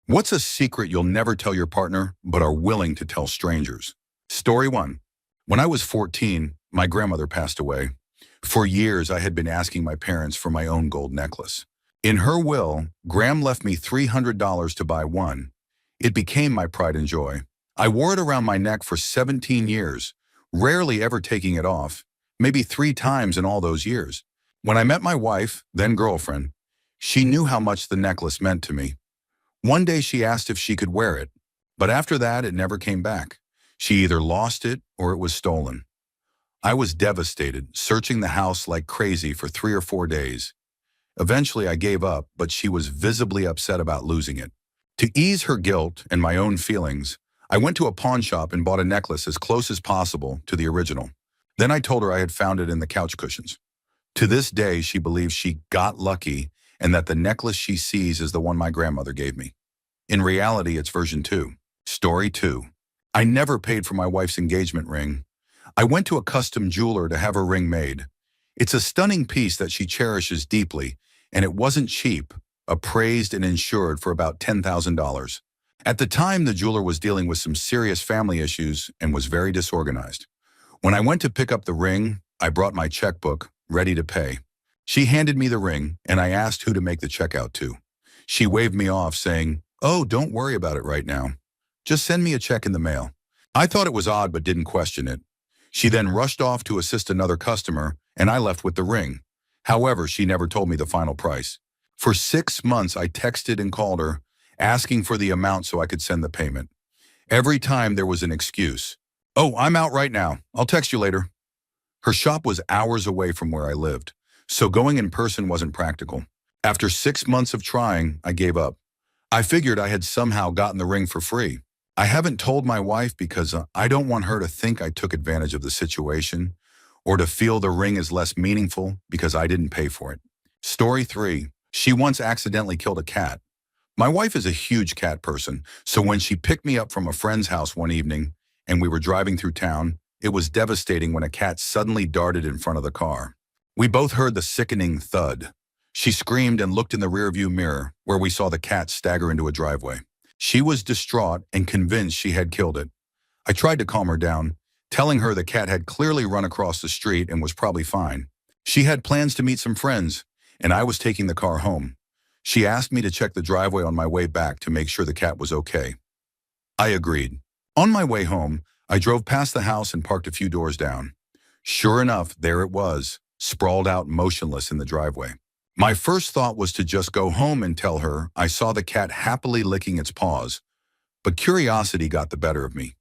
What's a secret you'll never tell your partner, but are willing to tell strangers? Story 1. When I was 14, my grandmother passed away. For years, I had been asking my parents for my own gold necklace. In her will, Gram left me $300 to buy one. It became my pride and joy. I wore it around my neck for 17 years, rarely ever taking it off, maybe 3 times in all those years. When I met my wife, then girlfriend, she knew how much the necklace meant to me. One day she asked if she could wear it, but after that it never came back. She either lost it or it was stolen. I was devastated, searching the house like crazy for 3 or 4 days. Eventually I gave up, but she was visibly upset about losing it. To ease her guilt and my own feelings, I went to a pawn shop and bought a necklace as close as possible to the original. Then I told her I had found it in the couch cushions. To this day, she believes she got lucky and that the necklace she sees is the one my grandmother gave me. In reality, it's version 2. Story 2. I never paid for my wife's engagement ring. I went to a custom jeweler to have her ring made. It's a stunning piece that she cherishes deeply, and it wasn't cheap, appraised and insured for about $10,000. At the time, the jeweler was dealing with some serious family issues and was very disorganized. When I went to pick up the ring, I brought my checkbook, ready to pay. She handed me the ring, and I asked who to make the check out to. She waved me off, saying, "Oh, don't worry about it right now. Just send me a check in the mail." I thought it was odd but didn't question it. She then rushed off to assist another customer, and I left with the ring. However, she never told me the final price. For 6 months, I texted and called her, asking for the amount so I could send the payment. Every time there was an excuse. "Oh, I'm out right now. I'll text you later." Her shop was hours away from where I lived, so going in person wasn't practical. After 6 months of trying, I gave up. I figured I had somehow gotten the ring for free. I haven't told my wife because I don't want her to think I took advantage of the situation or to feel the ring is less meaningful because I didn't pay for it. Story 3. She once accidentally killed a cat. My wife is a huge cat person, so when she picked me up from a friend's house one evening and we were driving through town, it was devastating when a cat suddenly darted in front of the car. We both heard the sickening thud. She screamed and looked in the rearview mirror, where we saw the cat stagger into a driveway. She was distraught and convinced she had killed it. I tried to calm her down, telling her the cat had clearly run across the street and was probably fine. She had plans to meet some friends, and I was taking the car home. She asked me to check the driveway on my way back to make sure the cat was okay. I agreed. On my way home, I drove past the house and parked a few doors down. Sure enough, there it was, sprawled out motionless in the driveway. My first thought was to just go home and tell her I saw the cat happily licking its paws, but curiosity got the better of me.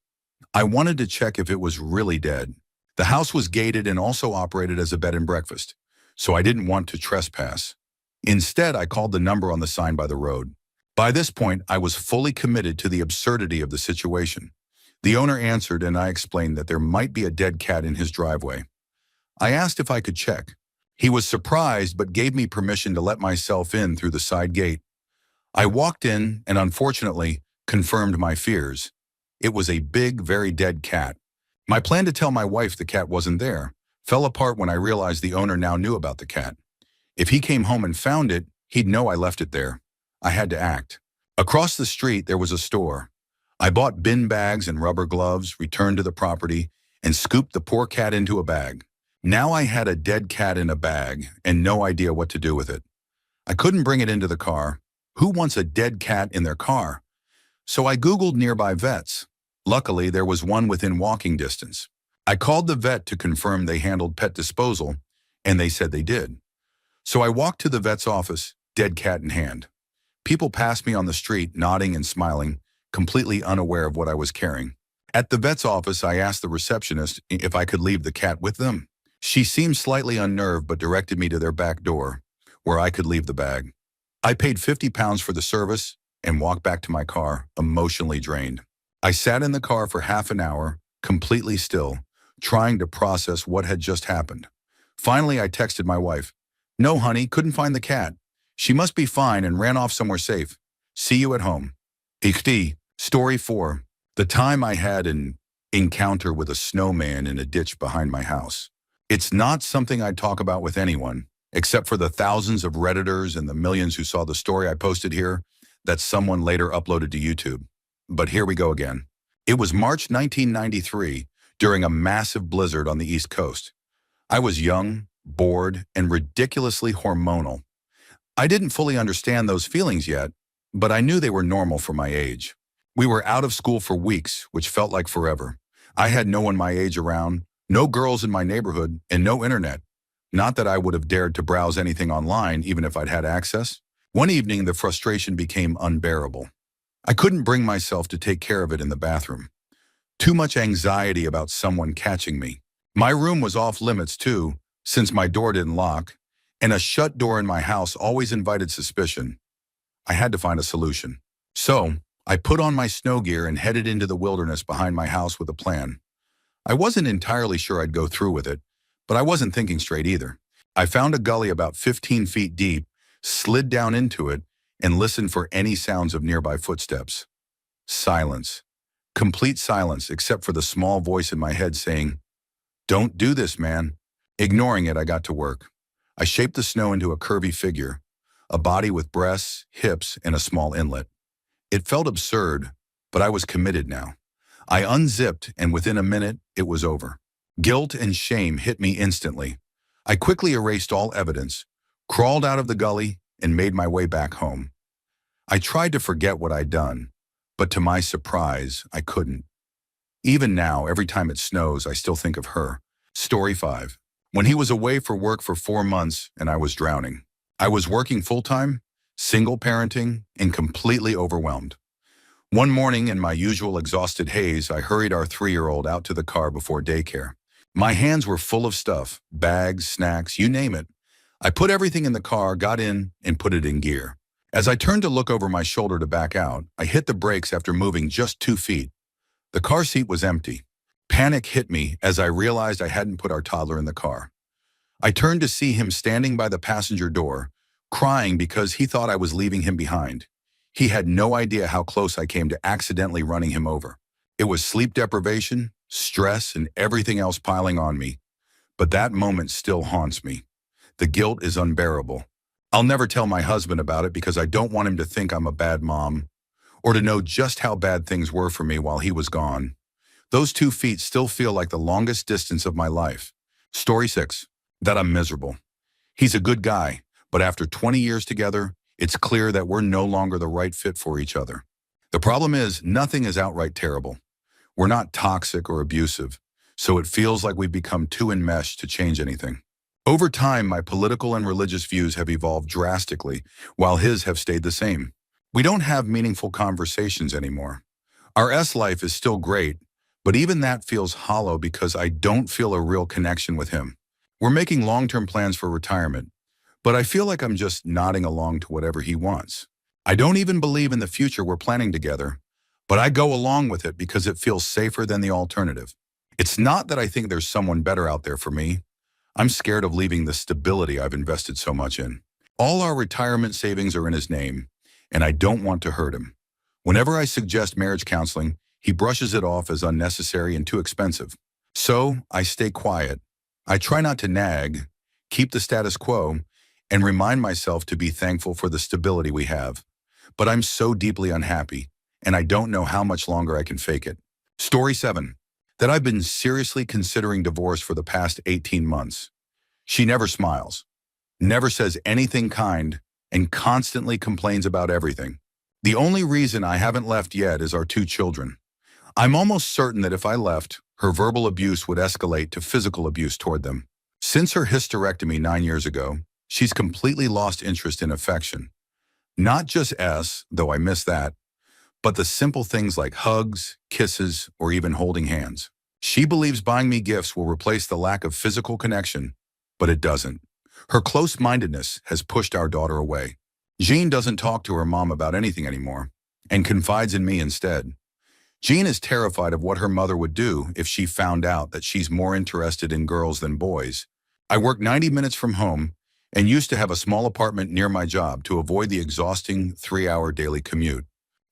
I wanted to check if it was really dead. The house was gated and also operated as a bed and breakfast, so I didn't want to trespass. Instead, I called the number on the sign by the road. By this point, I was fully committed to the absurdity of the situation. The owner answered and I explained that there might be a dead cat in his driveway. I asked if I could check. He was surprised but gave me permission to let myself in through the side gate. I walked in and unfortunately confirmed my fears. It was a big, very dead cat. My plan to tell my wife the cat wasn't there fell apart when I realized the owner now knew about the cat. If he came home and found it, he'd know I left it there. I had to act. Across the street, there was a store. I bought bin bags and rubber gloves, returned to the property, and scooped the poor cat into a bag. Now I had a dead cat in a bag and no idea what to do with it. I couldn't bring it into the car. Who wants a dead cat in their car? So I Googled nearby vets. Luckily, there was one within walking distance. I called the vet to confirm they handled pet disposal, and they said they did. So I walked to the vet's office, dead cat in hand. People passed me on the street, nodding and smiling, completely unaware of what I was carrying. At the vet's office, I asked the receptionist if I could leave the cat with them. She seemed slightly unnerved but directed me to their back door, where I could leave the bag. I paid £50 for the service and walked back to my car, emotionally drained. I sat in the car for half an hour, completely still, trying to process what had just happened. Finally, I texted my wife. "No, honey, couldn't find the cat. She must be fine and ran off somewhere safe. See you at home." Story 4. The time I had an encounter with a snowman in a ditch behind my house. It's not something I'd talk about with anyone, except for the thousands of Redditors and the millions who saw the story I posted here. that someone later uploaded to YouTube. But here we go again. It was March 1993 during a massive blizzard on the East Coast. I was young, bored, and ridiculously hormonal. I didn't fully understand those feelings yet, but I knew they were normal for my age. We were out of school for weeks, which felt like forever. I had no one my age around, no girls in my neighborhood, and no internet. Not that I would have dared to browse anything online, even if I'd had access. One evening, the frustration became unbearable. I couldn't bring myself to take care of it in the bathroom. Too much anxiety about someone catching me. My room was off limits too, since my door didn't lock, and a shut door in my house always invited suspicion. I had to find a solution. So, I put on my snow gear and headed into the wilderness behind my house with a plan. I wasn't entirely sure I'd go through with it, but I wasn't thinking straight either. I found a gully about 15 feet deep, slid down into it, and listened for any sounds of nearby footsteps. Silence. Complete silence, except for the small voice in my head saying, "Don't do this, man." Ignoring it, I got to work. I shaped the snow into a curvy figure, a body with breasts, hips, and a small inlet. It felt absurd, but I was committed now. I unzipped, and within a minute, it was over. Guilt and shame hit me instantly. I quickly erased all evidence, crawled out of the gully, and made my way back home. I tried to forget what I'd done, but to my surprise, I couldn't. Even now, every time it snows, I still think of her. Story 5. When he was away for work for 4 months and I was drowning. I was working full-time, single parenting, and completely overwhelmed. One morning, in my usual exhausted haze, I hurried our 3-year-old out to the car before daycare. My hands were full of stuff, bags, snacks, you name it. I put everything in the car, got in, and put it in gear. As I turned to look over my shoulder to back out, I hit the brakes after moving just 2 feet. The car seat was empty. Panic hit me as I realized I hadn't put our toddler in the car. I turned to see him standing by the passenger door, crying because he thought I was leaving him behind. He had no idea how close I came to accidentally running him over. It was sleep deprivation, stress, and everything else piling on me. But that moment still haunts me. The guilt is unbearable. I'll never tell my husband about it because I don't want him to think I'm a bad mom, or to know just how bad things were for me while he was gone. Those 2 feet still feel like the longest distance of my life. Story 6. That I'm miserable. He's a good guy, but after 20 years together, it's clear that we're no longer the right fit for each other. The problem is, nothing is outright terrible. We're not toxic or abusive, so it feels like we've become too enmeshed to change anything. Over time, my political and religious views have evolved drastically, while his have stayed the same. We don't have meaningful conversations anymore. Our life is still great, but even that feels hollow because I don't feel a real connection with him. We're making long-term plans for retirement, but I feel like I'm just nodding along to whatever he wants. I don't even believe in the future we're planning together, but I go along with it because it feels safer than the alternative. It's not that I think there's someone better out there for me. I'm scared of leaving the stability I've invested so much in. All our retirement savings are in his name, and I don't want to hurt him. Whenever I suggest marriage counseling, he brushes it off as unnecessary and too expensive. So I stay quiet. I try not to nag, keep the status quo, and remind myself to be thankful for the stability we have. But I'm so deeply unhappy, and I don't know how much longer I can fake it. Story 7. That I've been seriously considering divorce for the past 18 months. She never smiles, never says anything kind, and constantly complains about everything. The only reason I haven't left yet is our 2 children. I'm almost certain that if I left, her verbal abuse would escalate to physical abuse toward them. Since her hysterectomy 9 years ago, she's completely lost interest in affection. Not just though I miss that, but the simple things like hugs, kisses, or even holding hands. She believes buying me gifts will replace the lack of physical connection, but it doesn't. Her close-mindedness has pushed our daughter away. Jean doesn't talk to her mom about anything anymore, and confides in me instead. Jean is terrified of what her mother would do if she found out that she's more interested in girls than boys. I work 90 minutes from home and used to have a small apartment near my job to avoid the exhausting 3-hour daily commute.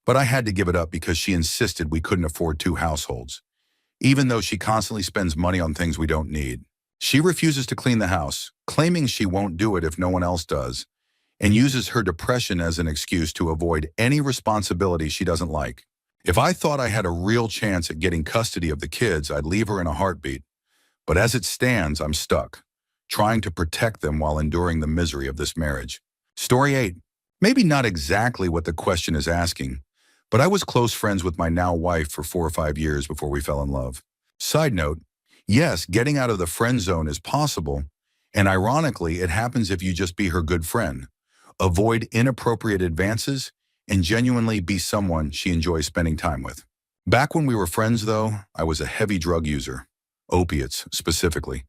But I had to give it up because she insisted we couldn't afford 2 households, even though she constantly spends money on things we don't need. She refuses to clean the house, claiming she won't do it if no one else does, and uses her depression as an excuse to avoid any responsibility she doesn't like. If I thought I had a real chance at getting custody of the kids, I'd leave her in a heartbeat. But as it stands, I'm stuck, trying to protect them while enduring the misery of this marriage. Story 8. Maybe not exactly what the question is asking, but I was close friends with my now wife for 4 or 5 years before we fell in love. Side note, yes, getting out of the friend zone is possible, and ironically, it happens if you just be her good friend. Avoid inappropriate advances and genuinely be someone she enjoys spending time with. Back when we were friends, though, I was a heavy drug user, opiates specifically,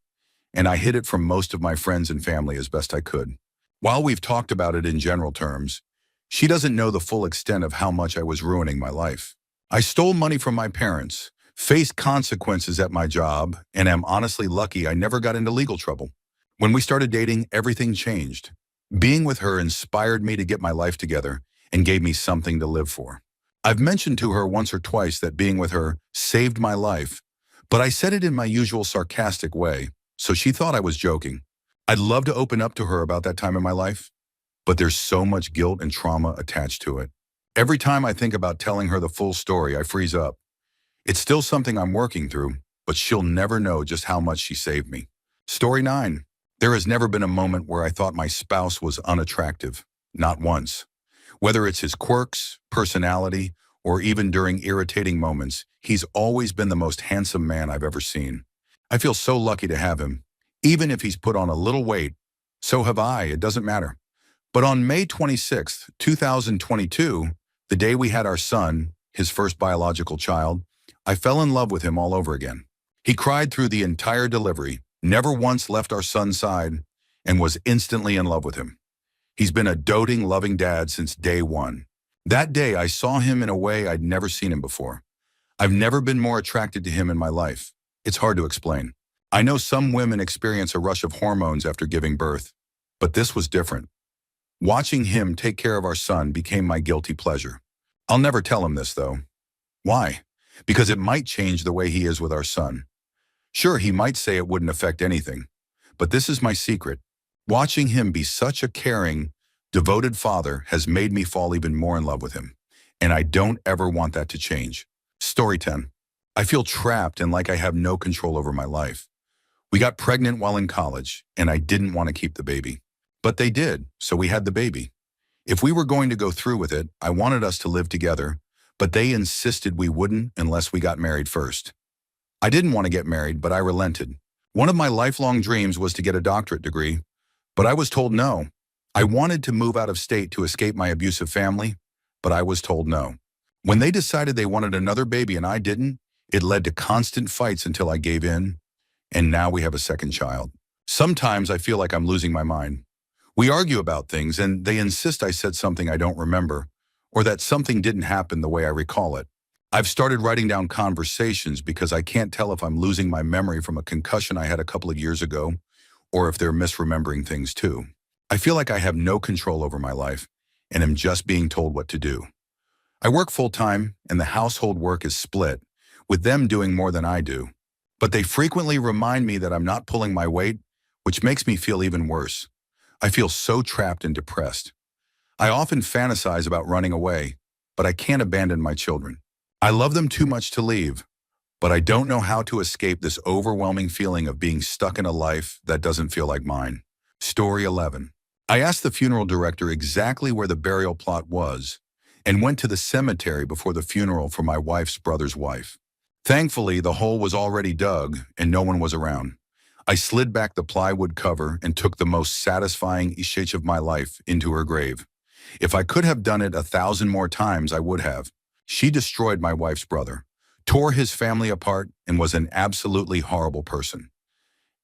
and I hid it from most of my friends and family as best I could. While we've talked about it in general terms, she doesn't know the full extent of how much I was ruining my life. I stole money from my parents, faced consequences at my job, and am honestly lucky I never got into legal trouble. When we started dating, everything changed. Being with her inspired me to get my life together and gave me something to live for. I've mentioned to her once or twice that being with her saved my life, but I said it in my usual sarcastic way, so she thought I was joking. I'd love to open up to her about that time in my life, but there's so much guilt and trauma attached to it. Every time I think about telling her the full story, I freeze up. It's still something I'm working through, but she'll never know just how much she saved me. Story 9. There has never been a moment where I thought my spouse was unattractive. Not once. Whether it's his quirks, personality, or even during irritating moments, he's always been the most handsome man I've ever seen. I feel so lucky to have him. Even if he's put on a little weight, so have I, it doesn't matter. But on May 26th, 2022, the day we had our son, his first biological child, I fell in love with him all over again. He cried through the entire delivery, never once left our son's side, and was instantly in love with him. He's been a doting, loving dad since day one. That day, I saw him in a way I'd never seen him before. I've never been more attracted to him in my life. It's hard to explain. I know some women experience a rush of hormones after giving birth, but this was different. Watching him take care of our son became my guilty pleasure. I'll never tell him this, though. Why? Because it might change the way he is with our son. Sure, he might say it wouldn't affect anything, but this is my secret. Watching him be such a caring, devoted father has made me fall even more in love with him, and I don't ever want that to change. Story 10. I feel trapped and like I have no control over my life. We got pregnant while in college, and I didn't want to keep the baby. But they did, so we had the baby. If we were going to go through with it, I wanted us to live together, but they insisted we wouldn't unless we got married first. I didn't want to get married, but I relented. One of my lifelong dreams was to get a doctorate degree, but I was told no. I wanted to move out of state to escape my abusive family, but I was told no. When they decided they wanted another baby and I didn't, it led to constant fights until I gave in, and now we have a second child. Sometimes I feel like I'm losing my mind. We argue about things and they insist I said something I don't remember, or that something didn't happen the way I recall it. I've started writing down conversations because I can't tell if I'm losing my memory from a concussion I had a couple of years ago, or if they're misremembering things too. I feel like I have no control over my life and am just being told what to do. I work full-time and the household work is split, with them doing more than I do. But they frequently remind me that I'm not pulling my weight, which makes me feel even worse. I feel so trapped and depressed. I often fantasize about running away, but I can't abandon my children. I love them too much to leave, but I don't know how to escape this overwhelming feeling of being stuck in a life that doesn't feel like mine. Story 11. I asked the funeral director exactly where the burial plot was and went to the cemetery before the funeral for my wife's brother's wife. Thankfully, the hole was already dug and no one was around. I slid back the plywood cover and took the most satisfying ishech of my life into her grave. If I could have done it 1,000 more times, I would have. She destroyed my wife's brother, tore his family apart, and was an absolutely horrible person.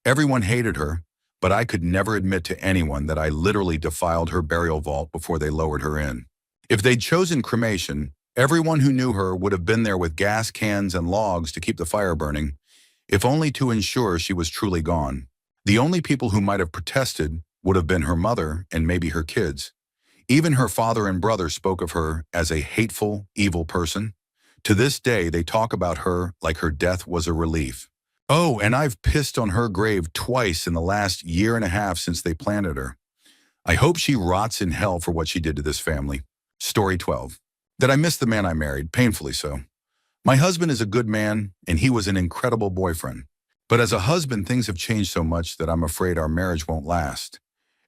Everyone hated her, but I could never admit to anyone that I literally defiled her burial vault before they lowered her in. If they'd chosen cremation, everyone who knew her would have been there with gas cans and logs to keep the fire burning, if only to ensure she was truly gone. The only people who might have protested would have been her mother and maybe her kids. Even her father and brother spoke of her as a hateful, evil person. To this day, they talk about her like her death was a relief. Oh, and I've pissed on her grave twice in the last year and a half since they planted her. I hope she rots in hell for what she did to this family. Story 12. That I miss the man I married, painfully so. My husband is a good man, and he was an incredible boyfriend. But as a husband, things have changed so much that I'm afraid our marriage won't last.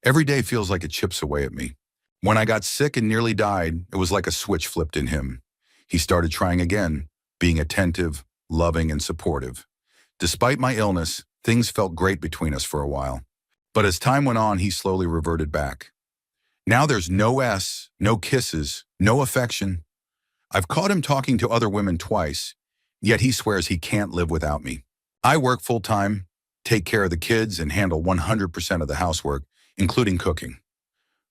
Every day feels like it chips away at me. When I got sick and nearly died, it was like a switch flipped in him. He started trying again, being attentive, loving, and supportive. Despite my illness, things felt great between us for a while. But as time went on, he slowly reverted back. Now there's no S, no kisses, no affection. I've caught him talking to other women twice, yet he swears he can't live without me. I work full-time, take care of the kids, and handle 100% of the housework, including cooking.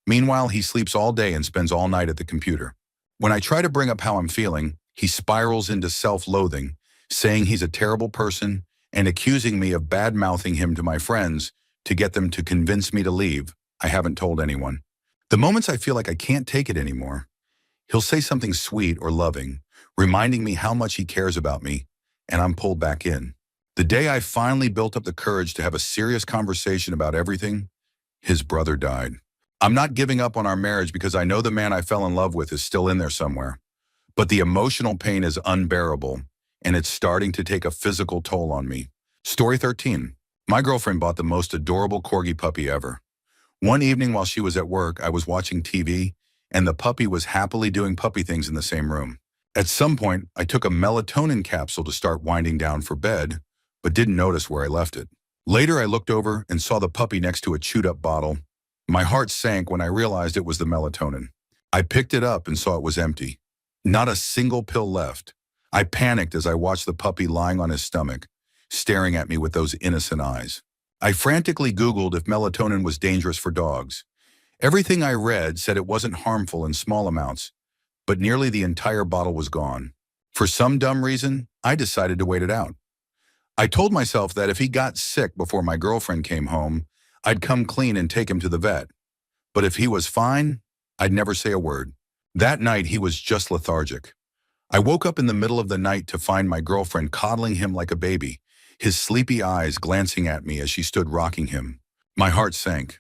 Meanwhile, he sleeps all day and spends all night at the computer. When I try to bring up how I'm feeling, he spirals into self-loathing, saying he's a terrible person and accusing me of bad-mouthing him to my friends to get them to convince me to leave. I haven't told anyone. The moments I feel like I can't take it anymore, he'll say something sweet or loving, reminding me how much he cares about me, and I'm pulled back in. The day I finally built up the courage to have a serious conversation about everything, his brother died. I'm not giving up on our marriage because I know the man I fell in love with is still in there somewhere. But the emotional pain is unbearable, and it's starting to take a physical toll on me. Story 13. My girlfriend bought the most adorable corgi puppy ever. One evening while she was at work, I was watching TV, and the puppy was happily doing puppy things in the same room. At some point, I took a melatonin capsule to start winding down for bed, but didn't notice where I left it. Later, I looked over and saw the puppy next to a chewed-up bottle. My heart sank when I realized it was the melatonin. I picked it up and saw it was empty. Not a single pill left. I panicked as I watched the puppy lying on his stomach, staring at me with those innocent eyes. I frantically Googled if melatonin was dangerous for dogs. Everything I read said it wasn't harmful in small amounts, but nearly the entire bottle was gone. For some dumb reason, I decided to wait it out. I told myself that if he got sick before my girlfriend came home, I'd come clean and take him to the vet. But if he was fine, I'd never say a word. That night, he was just lethargic. I woke up in the middle of the night to find my girlfriend coddling him like a baby, his sleepy eyes glancing at me as she stood rocking him. My heart sank.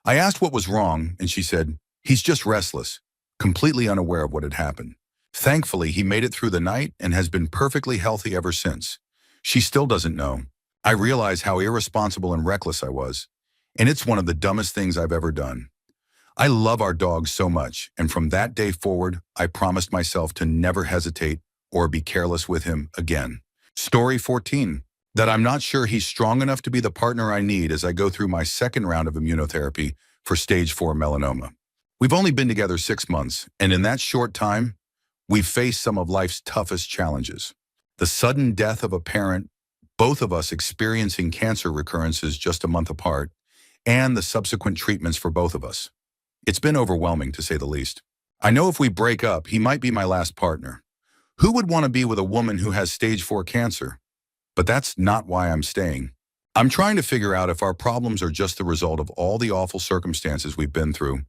I asked what was wrong, and she said, "He's just restless," completely unaware of what had happened. Thankfully, he made it through the night and has been perfectly healthy ever since. She still doesn't know. I realize how irresponsible and reckless I was, and it's one of the dumbest things I've ever done. I love our dog so much, and from that day forward, I promised myself to never hesitate or be careless with him again. Story 14. That I'm not sure he's strong enough to be the partner I need as I go through my second round of immunotherapy for stage 4 melanoma. We've only been together 6 months, and in that short time, we've faced some of life's toughest challenges. The sudden death of a parent, both of us experiencing cancer recurrences just a month apart, and the subsequent treatments for both of us. It's been overwhelming, to say the least. I know if we break up, he might be my last partner. Who would want to be with a woman who has stage 4 cancer? But that's not why I'm staying. I'm trying to figure out if our problems are just the result of all the awful circumstances we've been through,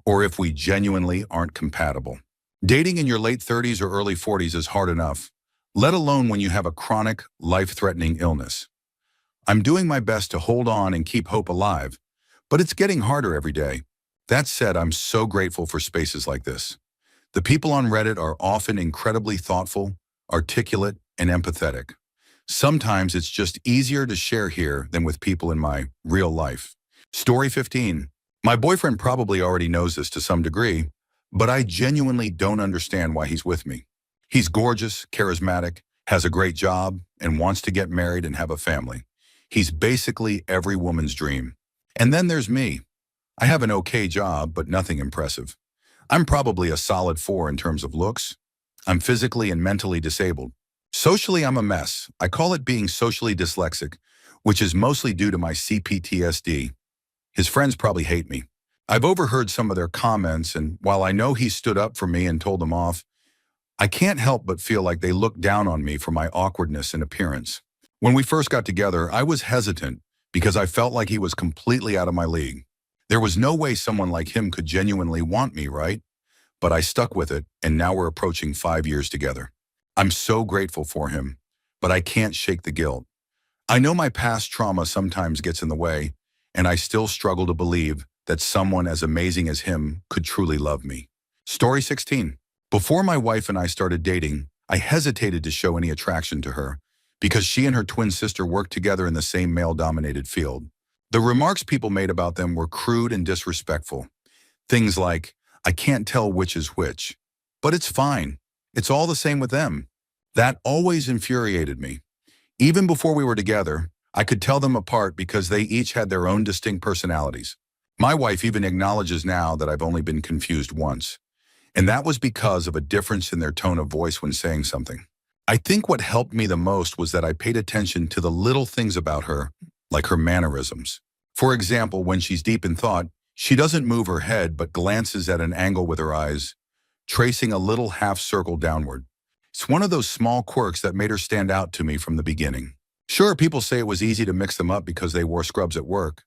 or if we genuinely aren't compatible. Dating in your late 30s or early 40s is hard enough, let alone when you have a chronic, life-threatening illness. I'm doing my best to hold on and keep hope alive, but it's getting harder every day. That said, I'm so grateful for spaces like this. The people on Reddit are often incredibly thoughtful, articulate, and empathetic. Sometimes it's just easier to share here than with people in my real life. Story 15. My boyfriend probably already knows this to some degree, but I genuinely don't understand why he's with me. He's gorgeous, charismatic, has a great job, and wants to get married and have a family. He's basically every woman's dream. And then there's me. I have an okay job, but nothing impressive. I'm probably a solid 4 in terms of looks. I'm physically and mentally disabled. Socially, I'm a mess. I call it being socially dyslexic, which is mostly due to my CPTSD. His friends probably hate me. I've overheard some of their comments, and while I know he stood up for me and told them off, I can't help but feel like they looked down on me for my awkwardness and appearance. When we first got together, I was hesitant because I felt like he was completely out of my league. There was no way someone like him could genuinely want me, right? But I stuck with it, and now we're approaching 5 years together. I'm so grateful for him, but I can't shake the guilt. I know my past trauma sometimes gets in the way, and I still struggle to believe that someone as amazing as him could truly love me. Story 16. Before my wife and I started dating, I hesitated to show any attraction to her because she and her twin sister worked together in the same male-dominated field. The remarks people made about them were crude and disrespectful. Things like, "I can't tell which is which. But it's fine. It's all the same with them." That always infuriated me. Even before we were together, I could tell them apart because they each had their own distinct personalities. My wife even acknowledges now that I've only been confused once. And that was because of a difference in their tone of voice when saying something. I think what helped me the most was that I paid attention to the little things about her, like her mannerisms. For example, when she's deep in thought, she doesn't move her head but glances at an angle with her eyes, tracing a little half circle downward. It's one of those small quirks that made her stand out to me from the beginning. Sure, people say it was easy to mix them up because they wore scrubs at work,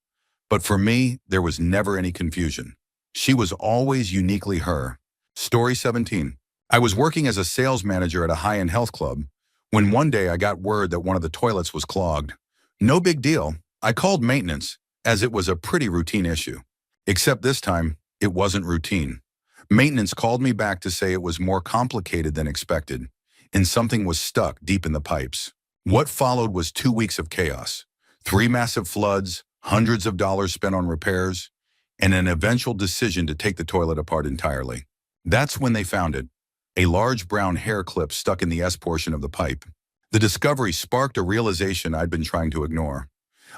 but for me, there was never any confusion. She was always uniquely her. Story 17. I was working as a sales manager at a high-end health club when one day I got word that one of the toilets was clogged. No big deal. I called maintenance, as it was a pretty routine issue. Except this time, it wasn't routine. Maintenance called me back to say it was more complicated than expected, and something was stuck deep in the pipes. What followed was 2 weeks of chaos, 3 massive floods, hundreds of dollars spent on repairs, and an eventual decision to take the toilet apart entirely. That's when they found it, a large brown hair clip stuck in the S portion of the pipe. The discovery sparked a realization I'd been trying to ignore.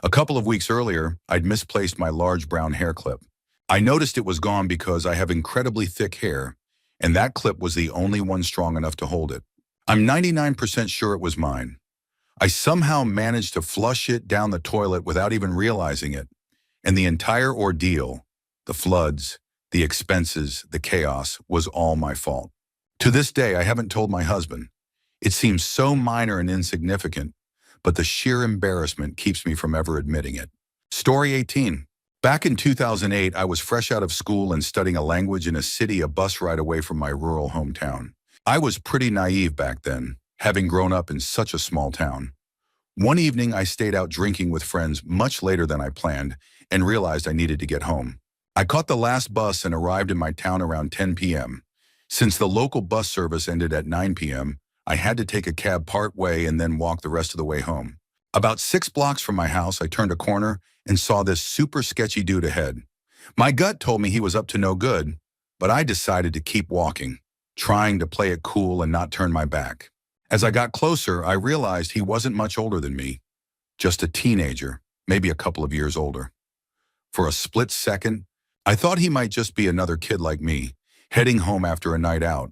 A couple of weeks earlier, I'd misplaced my large brown hair clip. I noticed it was gone because I have incredibly thick hair, and that clip was the only one strong enough to hold it. I'm 99% sure it was mine. I somehow managed to flush it down the toilet without even realizing it, and the entire ordeal, the floods, the expenses, the chaos, was all my fault. To this day, I haven't told my husband. It seems so minor and insignificant, but the sheer embarrassment keeps me from ever admitting it. Story 18. Back in 2008, I was fresh out of school and studying a language in a city a bus ride away from my rural hometown. I was pretty naive back then, having grown up in such a small town. One evening, I stayed out drinking with friends much later than I planned and realized I needed to get home. I caught the last bus and arrived in my town around 10 p.m. Since the local bus service ended at 9 p.m., I had to take a cab part way and then walk the rest of the way home. About 6 blocks from my house, I turned a corner and saw this super sketchy dude ahead. My gut told me he was up to no good, but I decided to keep walking, trying to play it cool and not turn my back. As I got closer, I realized he wasn't much older than me, just a teenager, maybe a couple of years older. For a split second, I thought he might just be another kid like me, heading home after a night out.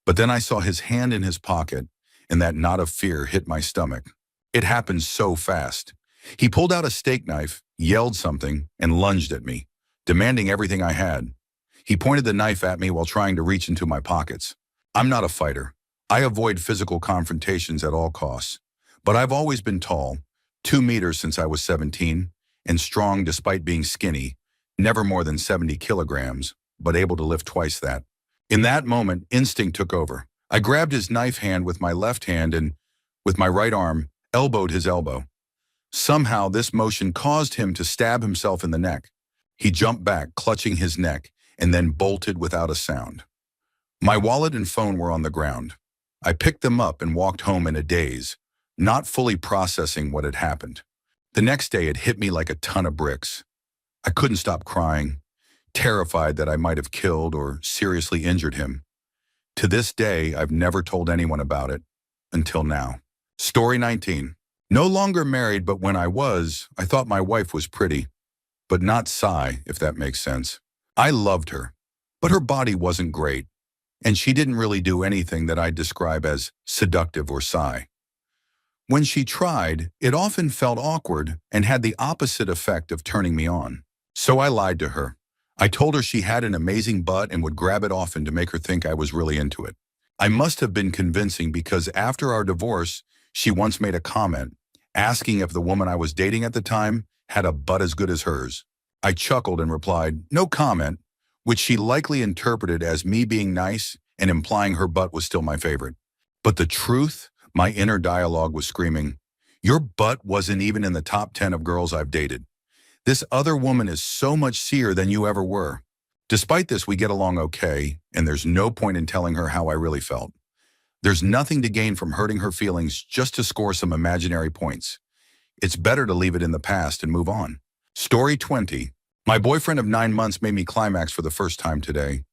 But then I saw his hand in his pocket, and that knot of fear hit my stomach. It happened so fast. He pulled out a steak knife, yelled something, and lunged at me, demanding everything I had. He pointed the knife at me while trying to reach into my pockets. I'm not a fighter. I avoid physical confrontations at all costs. But I've always been tall, 2 meters since I was 17, and strong despite being skinny, never more than 70 kilograms, but able to lift twice that. In that moment, instinct took over. I grabbed his knife hand with my left hand and, with my right arm, elbowed his elbow. Somehow, this motion caused him to stab himself in the neck. He jumped back, clutching his neck, and then bolted without a sound. My wallet and phone were on the ground. I picked them up and walked home in a daze, not fully processing what had happened. The next day, it hit me like a ton of bricks. I couldn't stop crying, terrified that I might have killed or seriously injured him. To this day, I've never told anyone about it, until now. Story 19. No longer married, but when I was, I thought my wife was pretty. But not Sai, if that makes sense. I loved her, but her body wasn't great, and she didn't really do anything that I'd describe as seductive or Sai. When she tried, it often felt awkward and had the opposite effect of turning me on. So I lied to her. I told her she had an amazing butt and would grab it often to make her think I was really into it. I must have been convincing because after our divorce, she once made a comment, asking if the woman I was dating at the time had a butt as good as hers. I chuckled and replied, "No comment," which she likely interpreted as me being nice and implying her butt was still my favorite. But the truth, my inner dialogue was screaming, "Your butt wasn't even in the top 10 of girls I've dated." This other woman is so much seer than you ever were. Despite this, we get along okay, and there's no point in telling her how I really felt. There's nothing to gain from hurting her feelings just to score some imaginary points. It's better to leave it in the past and move on. Story 20. My boyfriend of 9 months made me climax for the first time today.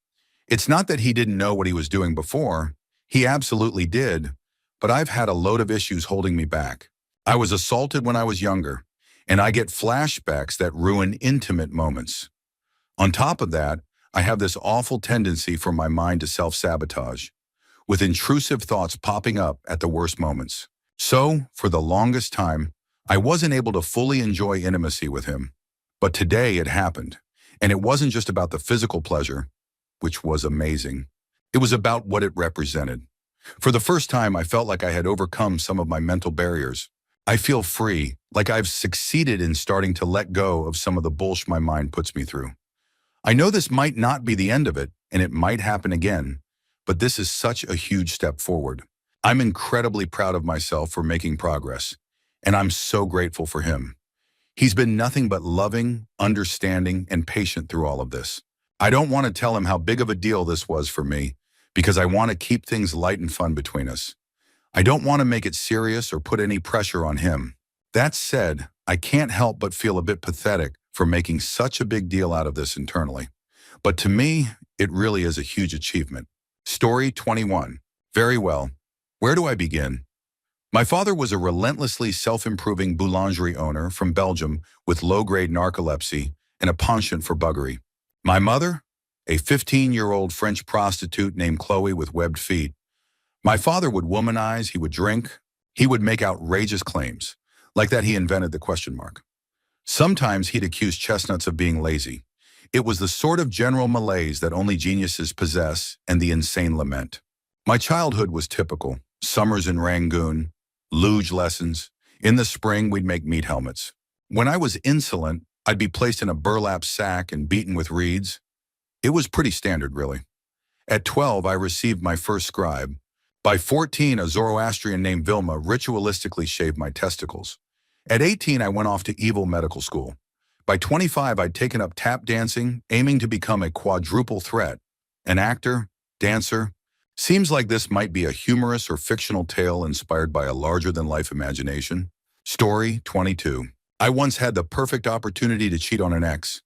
It's not that he didn't know what he was doing before. He absolutely did, but I've had a load of issues holding me back. I was assaulted when I was younger, and I get flashbacks that ruin intimate moments. On top of that, I have this awful tendency for my mind to self-sabotage, with intrusive thoughts popping up at the worst moments. So, for the longest time, I wasn't able to fully enjoy intimacy with him. But today it happened, and it wasn't just about the physical pleasure, which was amazing. It was about what it represented. For the first time, I felt like I had overcome some of my mental barriers. I feel free, like I've succeeded in starting to let go of some of the bullshit my mind puts me through. I know this might not be the end of it, and it might happen again, but this is such a huge step forward. I'm incredibly proud of myself for making progress, and I'm so grateful for him. He's been nothing but loving, understanding, and patient through all of this. I don't want to tell him how big of a deal this was for me, because I want to keep things light and fun between us. I don't want to make it serious or put any pressure on him. That said, I can't help but feel a bit pathetic for making such a big deal out of this internally. But to me, it really is a huge achievement. Story 21. Very well. Where do I begin? My father was a relentlessly self-improving boulangerie owner from Belgium with low-grade narcolepsy and a penchant for buggery. My mother? A 15-year-old French prostitute named Chloe with webbed feet. My father would womanize, he would drink, he would make outrageous claims, like that he invented the question mark. Sometimes he'd accuse chestnuts of being lazy. It was the sort of general malaise that only geniuses possess and the insane lament. My childhood was typical. Summers in Rangoon, luge lessons. In the spring, we'd make meat helmets. When I was insolent, I'd be placed in a burlap sack and beaten with reeds. It was pretty standard, really. At 12, I received my first scribe. By 14, a Zoroastrian named Vilma ritualistically shaved my testicles. At 18, I went off to evil medical school. By 25, I'd taken up tap dancing, aiming to become a quadruple threat. An actor, dancer. Seems like this might be a humorous or fictional tale inspired by a larger-than-life imagination. Story 22. I once had the perfect opportunity to cheat on an ex.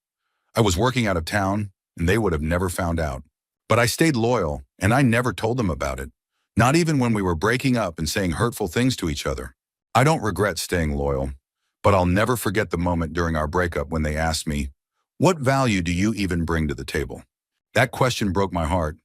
I was working out of town, and they would have never found out. But I stayed loyal, and I never told them about it. Not even when we were breaking up and saying hurtful things to each other. I don't regret staying loyal, but I'll never forget the moment during our breakup when they asked me, "What value do you even bring to the table?" That question broke my heart.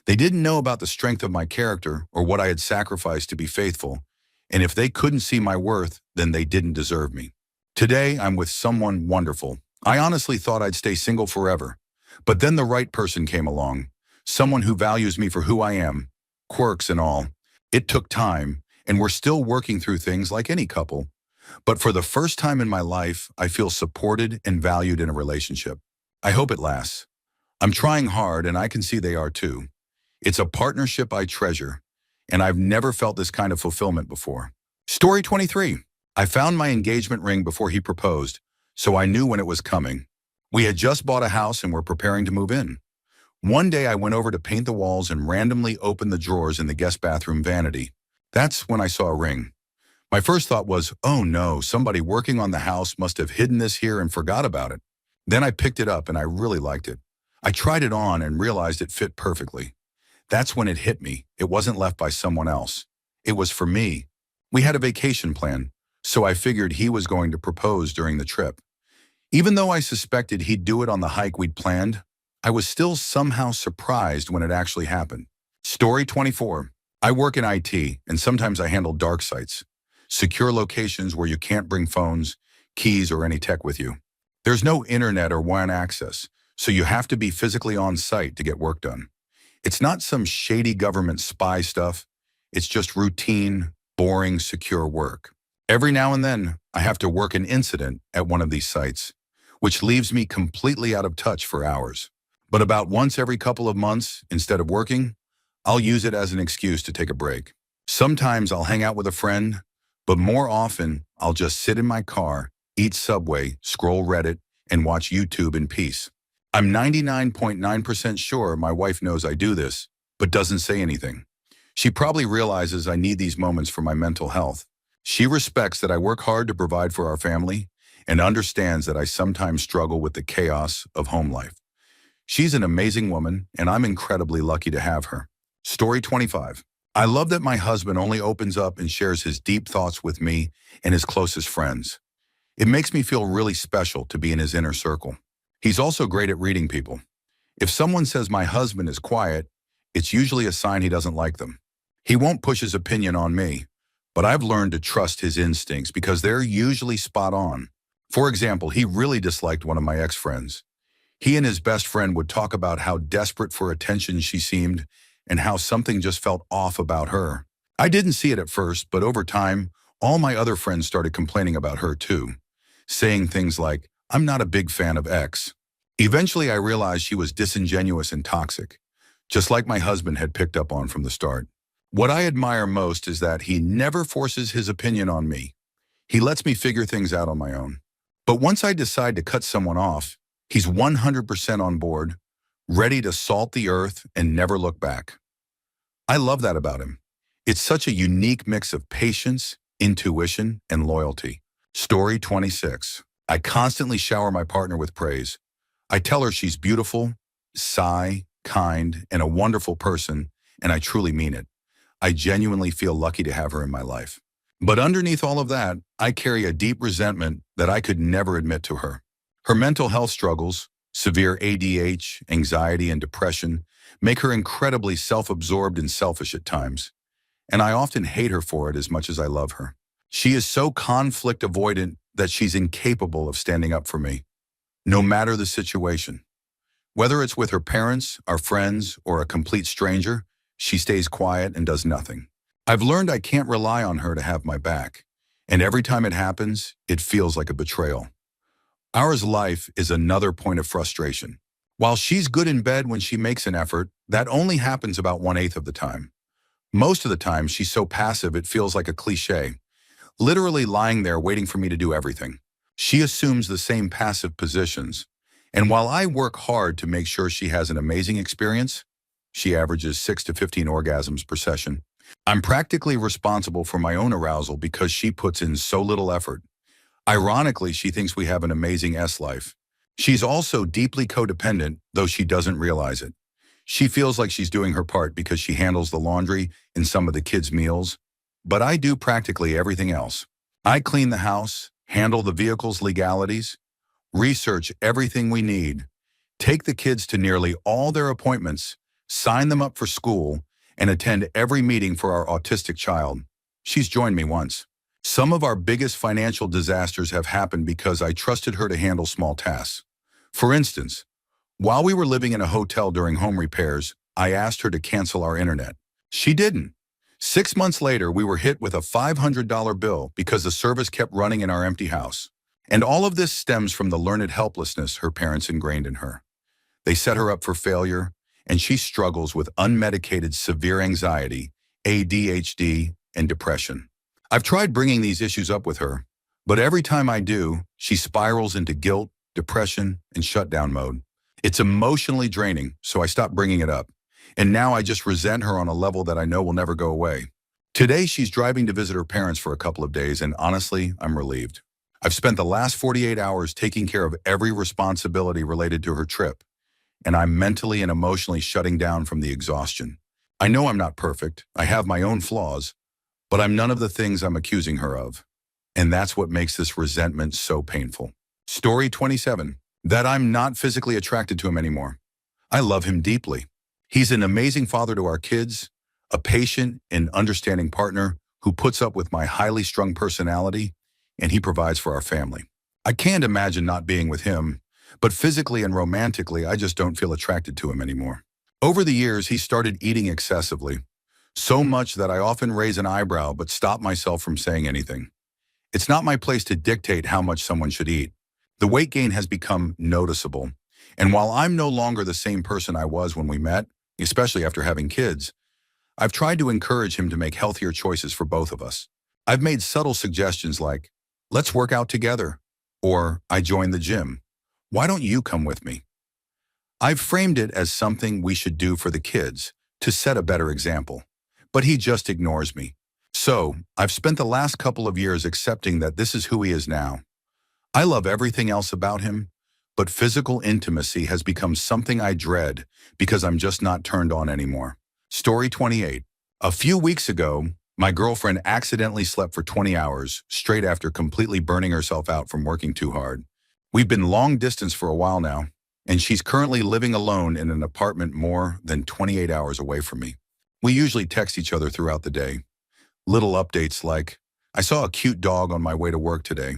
They didn't know about the strength of my character or what I had sacrificed to be faithful, and if they couldn't see my worth, then they didn't deserve me. Today, I'm with someone wonderful. I honestly thought I'd stay single forever, but then the right person came along, someone who values me for who I am, quirks and all. It took time, and we're still working through things like any couple. But for the first time in my life, I feel supported and valued in a relationship. I hope it lasts. I'm trying hard, and I can see they are too. It's a partnership I treasure, and I've never felt this kind of fulfillment before. Story 23. I found my engagement ring before he proposed, so I knew when it was coming. We had just bought a house and were preparing to move in. One day I went over to paint the walls and randomly opened the drawers in the guest bathroom vanity. That's when I saw a ring. My first thought was, oh no, somebody working on the house must have hidden this here and forgot about it. Then I picked it up and I really liked it. I tried it on and realized it fit perfectly. That's when it hit me. It wasn't left by someone else. It was for me. We had a vacation plan, so I figured he was going to propose during the trip. Even though I suspected he'd do it on the hike we'd planned, I was still somehow surprised when it actually happened. Story 24. I work in IT, and sometimes I handle dark sites, secure locations where you can't bring phones, keys, or any tech with you. There's no internet or WAN access, so you have to be physically on site to get work done. It's not some shady government spy stuff. It's just routine, boring, secure work. Every now and then, I have to work an incident at one of these sites, which leaves me completely out of touch for hours. But about once every couple of months, instead of working, I'll use it as an excuse to take a break. Sometimes I'll hang out with a friend, but more often, I'll just sit in my car, eat Subway, scroll Reddit, and watch YouTube in peace. I'm 99.9% sure my wife knows I do this, but doesn't say anything. She probably realizes I need these moments for my mental health. She respects that I work hard to provide for our family and understands that I sometimes struggle with the chaos of home life. She's an amazing woman, and I'm incredibly lucky to have her. Story 25. I love that my husband only opens up and shares his deep thoughts with me and his closest friends. It makes me feel really special to be in his inner circle. He's also great at reading people. If someone says my husband is quiet, it's usually a sign he doesn't like them. He won't push his opinion on me, but I've learned to trust his instincts because they're usually spot on. For example, he really disliked one of my ex-friends. He and his best friend would talk about how desperate for attention she seemed and how something just felt off about her. I didn't see it at first, but over time, all my other friends started complaining about her too, saying things like, "I'm not a big fan of X." Eventually, I realized she was disingenuous and toxic, just like my husband had picked up on from the start. What I admire most is that he never forces his opinion on me. He lets me figure things out on my own. But once I decide to cut someone off, he's 100% on board, ready to salt the earth and never look back. I love that about him. It's such a unique mix of patience, intuition, and loyalty. Story 26. I constantly shower my partner with praise. I tell her she's beautiful, kind, and a wonderful person, and I truly mean it. I genuinely feel lucky to have her in my life. But underneath all of that, I carry a deep resentment that I could never admit to her. Her mental health struggles, severe ADHD, anxiety, and depression, make her incredibly self-absorbed and selfish at times. And I often hate her for it as much as I love her. She is so conflict avoidant that she's incapable of standing up for me, no matter the situation. Whether it's with her parents, our friends, or a complete stranger, she stays quiet and does nothing. I've learned I can't rely on her to have my back, and every time it happens, it feels like a betrayal. Our life is another point of frustration. While she's good in bed when she makes an effort, that only happens about 1/8 of the time. Most of the time, she's so passive it feels like a cliche, literally lying there waiting for me to do everything. She assumes the same passive positions, and while I work hard to make sure she has an amazing experience, she averages 6 to 15 orgasms per session. I'm practically responsible for my own arousal because she puts in so little effort. Ironically, she thinks we have an amazing life. She's also deeply codependent, though she doesn't realize it. She feels like she's doing her part because she handles the laundry and some of the kids' meals, but I do practically everything else. I clean the house, handle the vehicle's legalities, research everything we need, take the kids to nearly all their appointments, sign them up for school, and attend every meeting for our autistic child. She's joined me once. Some of our biggest financial disasters have happened because I trusted her to handle small tasks. For instance, while we were living in a hotel during home repairs, I asked her to cancel our internet. She didn't. 6 months later, we were hit with a $500 bill because the service kept running in our empty house. And all of this stems from the learned helplessness her parents ingrained in her. They set her up for failure, and she struggles with unmedicated severe anxiety, ADHD, and depression. I've tried bringing these issues up with her, but every time I do, she spirals into guilt, depression, and shutdown mode. It's emotionally draining, so I stopped bringing it up. And now I just resent her on a level that I know will never go away. Today, she's driving to visit her parents for a couple of days, and honestly, I'm relieved. I've spent the last 48 hours taking care of every responsibility related to her trip, and I'm mentally and emotionally shutting down from the exhaustion. I know I'm not perfect. I have my own flaws, but I'm none of the things I'm accusing her of. And that's what makes this resentment so painful. Story 27. That I'm not physically attracted to him anymore. I love him deeply. He's an amazing father to our kids, a patient and understanding partner who puts up with my highly strung personality, and he provides for our family. I can't imagine not being with him, but physically and romantically, I just don't feel attracted to him anymore. Over the years, he started eating excessively, so much that I often raise an eyebrow but stop myself from saying anything. It's not my place to dictate how much someone should eat. The weight gain has become noticeable, and while I'm no longer the same person I was when we met, especially after having kids, I've tried to encourage him to make healthier choices for both of us. I've made subtle suggestions like, "Let's work out together," or "I joined the gym," Why don't you come with me? I've framed it as something we should do for the kids to set a better example. But he just ignores me. So, I've spent the last couple of years accepting that this is who he is now. I love everything else about him, but physical intimacy has become something I dread because I'm just not turned on anymore. Story 28. A few weeks ago, my girlfriend accidentally slept for 20 hours straight after completely burning herself out from working too hard. We've been long distance for a while now, and she's currently living alone in an apartment more than 28 hours away from me. We usually text each other throughout the day. Little updates like, I saw a cute dog on my way to work today.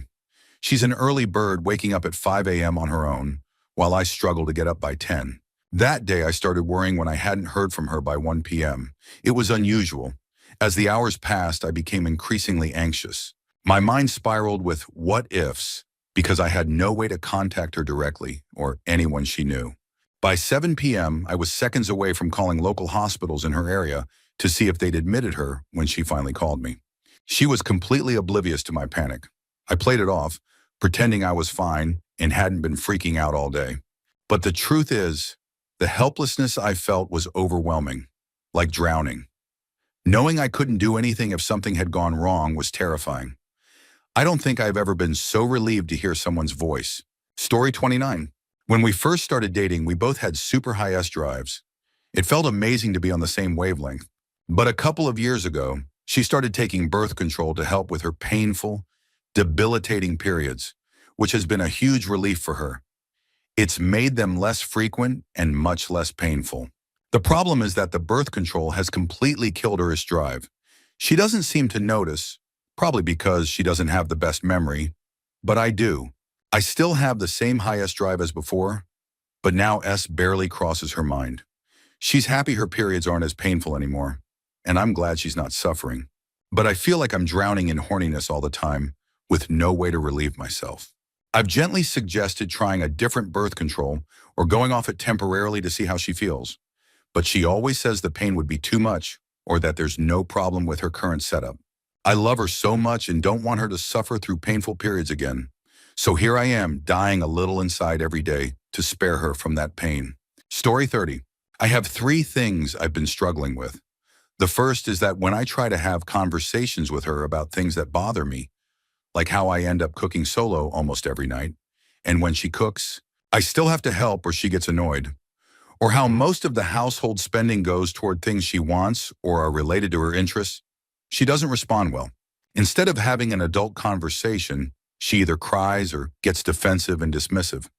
She's an early bird waking up at 5 a.m. on her own, while I struggle to get up by 10. That day I started worrying when I hadn't heard from her by 1 p.m. It was unusual. As the hours passed, I became increasingly anxious. My mind spiraled with what ifs, because I had no way to contact her directly or anyone she knew. By 7 p.m., I was seconds away from calling local hospitals in her area to see if they'd admitted her when she finally called me. She was completely oblivious to my panic. I played it off, pretending I was fine and hadn't been freaking out all day. But the truth is, the helplessness I felt was overwhelming, like drowning. Knowing I couldn't do anything if something had gone wrong was terrifying. I don't think I've ever been so relieved to hear someone's voice. Story 29. When we first started dating, we both had super high S drives. It felt amazing to be on the same wavelength. But a couple of years ago, she started taking birth control to help with her painful, debilitating periods, which has been a huge relief for her. It's made them less frequent and much less painful. The problem is that the birth control has completely killed her S drive. She doesn't seem to notice, probably because she doesn't have the best memory, but I do. I still have the same high S drive as before, but now S barely crosses her mind. She's happy her periods aren't as painful anymore, and I'm glad she's not suffering. But I feel like I'm drowning in horniness all the time, with no way to relieve myself. I've gently suggested trying a different birth control or going off it temporarily to see how she feels. But she always says the pain would be too much or that there's no problem with her current setup. I love her so much and don't want her to suffer through painful periods again. So here I am, dying a little inside every day to spare her from that pain. Story 30. I have 3 things I've been struggling with. The first is that when I try to have conversations with her about things that bother me, like how I end up cooking solo almost every night, and when she cooks, I still have to help or she gets annoyed, or how most of the household spending goes toward things she wants or are related to her interests, she doesn't respond well. Instead of having an adult conversation, she either cries or gets defensive and dismissive.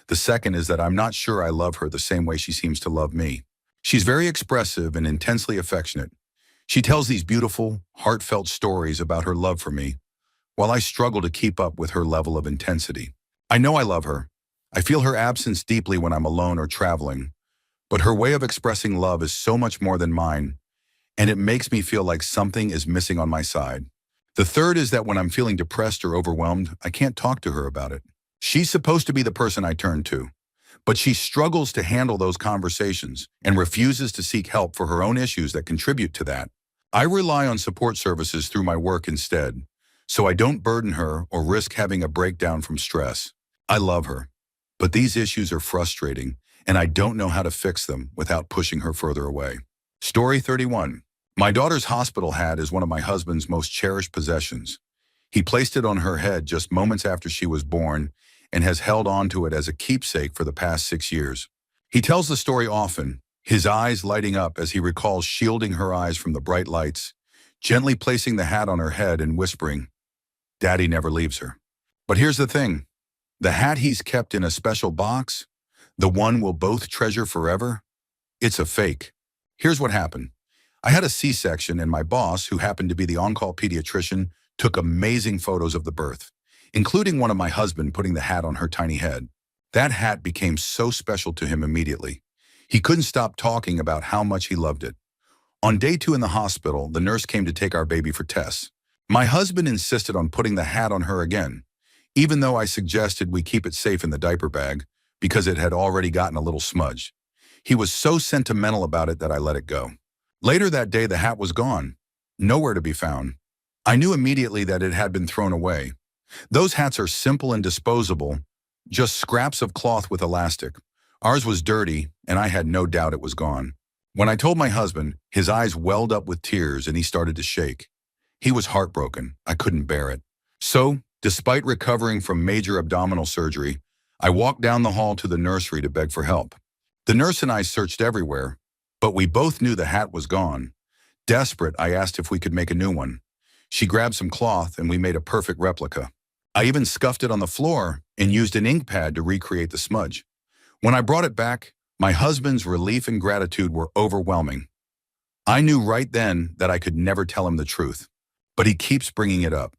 The second is that I'm not sure I love her the same way she seems to love me. She's very expressive and intensely affectionate. She tells these beautiful, heartfelt stories about her love for me, while I struggle to keep up with her level of intensity. I know I love her. I feel her absence deeply when I'm alone or traveling, but her way of expressing love is so much more than mine, and it makes me feel like something is missing on my side. The third is that when I'm feeling depressed or overwhelmed, I can't talk to her about it. She's supposed to be the person I turn to, but she struggles to handle those conversations and refuses to seek help for her own issues that contribute to that. I rely on support services through my work instead, so I don't burden her or risk having a breakdown from stress. I love her, but these issues are frustrating, and I don't know how to fix them without pushing her further away. Story 31. My daughter's hospital hat is one of my husband's most cherished possessions. He placed it on her head just moments after she was born and has held on to it as a keepsake for the past 6 years. He tells the story often, his eyes lighting up as he recalls shielding her eyes from the bright lights, gently placing the hat on her head and whispering, "Daddy never leaves her." But here's the thing, the hat he's kept in a special box, the one we'll both treasure forever, it's a fake. Here's what happened. I had a C-section and my boss, who happened to be the on-call pediatrician, took amazing photos of the birth, including one of my husband putting the hat on her tiny head. That hat became so special to him immediately. He couldn't stop talking about how much he loved it. On day 2 in the hospital, the nurse came to take our baby for tests. My husband insisted on putting the hat on her again, even though I suggested we keep it safe in the diaper bag because it had already gotten a little smudged. He was so sentimental about it that I let it go. Later that day, the hat was gone, nowhere to be found. I knew immediately that it had been thrown away. Those hats are simple and disposable, just scraps of cloth with elastic. Ours was dirty, and I had no doubt it was gone. When I told my husband, his eyes welled up with tears and he started to shake. He was heartbroken. I couldn't bear it. So, despite recovering from major abdominal surgery, I walked down the hall to the nursery to beg for help. The nurse and I searched everywhere, but we both knew the hat was gone. Desperate, I asked if we could make a new one. She grabbed some cloth and we made a perfect replica. I even scuffed it on the floor and used an ink pad to recreate the smudge. When I brought it back, my husband's relief and gratitude were overwhelming. I knew right then that I could never tell him the truth, but he keeps bringing it up.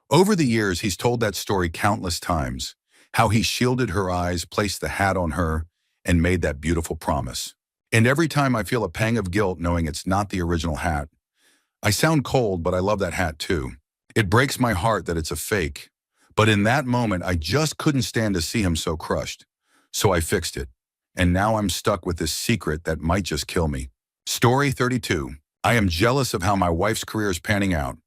Over the years, he's told that story countless times, how he shielded her eyes, placed the hat on her, and made that beautiful promise. And every time I feel a pang of guilt knowing it's not the original hat. I sound cold, but I love that hat too. It breaks my heart that it's a fake. But in that moment, I just couldn't stand to see him so crushed. So I fixed it. And now I'm stuck with this secret that might just kill me. Story 32. I am jealous of how my wife's career is panning out.